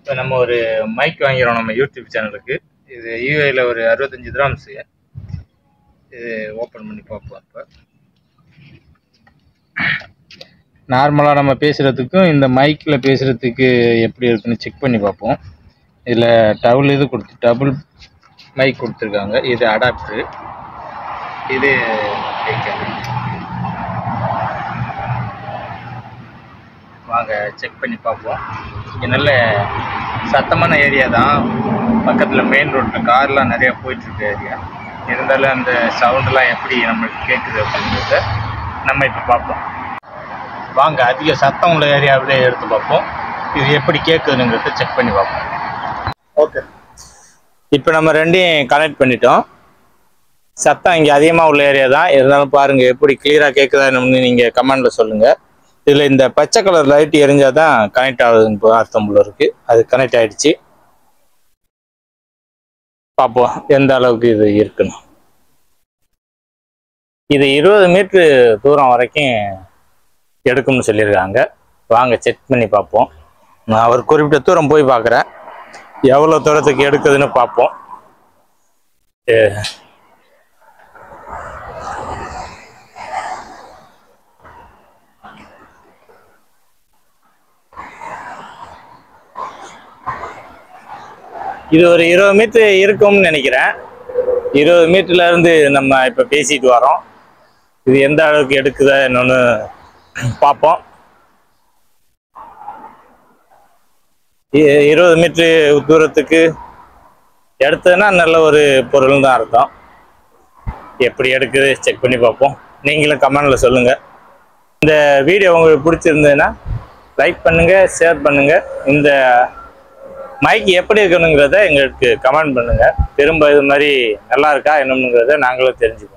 இப்போ நம்ம ஒரு மைக் வாங்கிறோம் நம்ம யூடியூப் சேனலுக்கு. இது யூஏல ஒரு 65 கிராம்ஸ். இது ஓப்பன் பண்ணி பார்ப்போம். இப்போ நார்மலாக நம்ம பேசுகிறதுக்கும் இந்த மைக்கில் பேசுகிறதுக்கு எப்படி இருக்குன்னு செக் பண்ணி பார்ப்போம். இதில் டபுள் மைக் கொடுத்துருக்காங்க. இது அடாப்டரு, இது வாங்க செக் பண்ணி பார்ப்போம். இங்கே நல்ல சத்தமான ஏரியா தான். பக்கத்தில் மெயின் ரோட்டில் கார்லாம் நிறையா போயிட்டுருக்க ஏரியா. இருந்தாலும் அந்த சவுண்டெலாம் எப்படி நம்மளுக்கு கேட்குது அப்படிங்கிறத நம்ம இப்போ பார்ப்போம். வாங்க அதிக சத்தம் உள்ள ஏரியாவிலே எடுத்து பார்ப்போம். இது எப்படி கேட்குதுங்கிறத செக் பண்ணி பார்ப்போம். ஓகே, இப்போ நம்ம ரெண்டையும் கனெக்ட் பண்ணிட்டோம். சத்தம் இங்கே அதிகமாக உள்ள ஏரியா தான். இருந்தாலும் பாருங்கள் எப்படி கிளியராக கேட்குதான்னு நீங்கள் கமெண்டில் சொல்லுங்கள். இதில் இந்த பச்சை கலர் லைட் எரிஞ்சால் தான் கனெக்ட் ஆகுதுன்னு அர்த்தம் போல இருக்குது. அது கனெக்ட் ஆகிடுச்சு. பார்ப்போம் எந்த அளவுக்கு இது இருக்குன்னு. இது 20 மீட்ரு தூரம் வரைக்கும் எடுக்கும்னு சொல்லியிருக்காங்க. வாங்க செக் பண்ணி பார்ப்போம். நான் ஒரு குறிப்பிட்ட தூரம் போய் பார்க்குறேன், எவ்வளோ தூரத்துக்கு எடுக்குதுன்னு பார்ப்போம். இது ஒரு 20 மீட்ரு இருக்கும்னு நினைக்கிறேன். 20 மீட்டர்ல இருந்து நம்ம இப்போ பேசிட்டு வரோம். இது எந்த அளவுக்கு எடுக்குதா என்னன்னு பார்ப்போம். 20 மீட்ரு தூரத்துக்கு எடுத்ததுன்னா நல்ல ஒரு பொருள் தான் அர்த்தம். எப்படி எடுக்குது செக் பண்ணி பார்ப்போம். நீங்களும் கமெண்டில் சொல்லுங்கள். இந்த வீடியோ உங்களுக்கு பிடிச்சிருந்ததுன்னா லைக் பண்ணுங்கள், ஷேர் பண்ணுங்கள். இந்த மைக் எப்படி இருக்கணுங்கிறத எங்களுக்கு கமெண்ட் பண்ணுங்கள். திரும்ப இது மாதிரி நல்லா இருக்கா என்னங்கிறத நாங்களும் தெரிஞ்சுக்கோம்.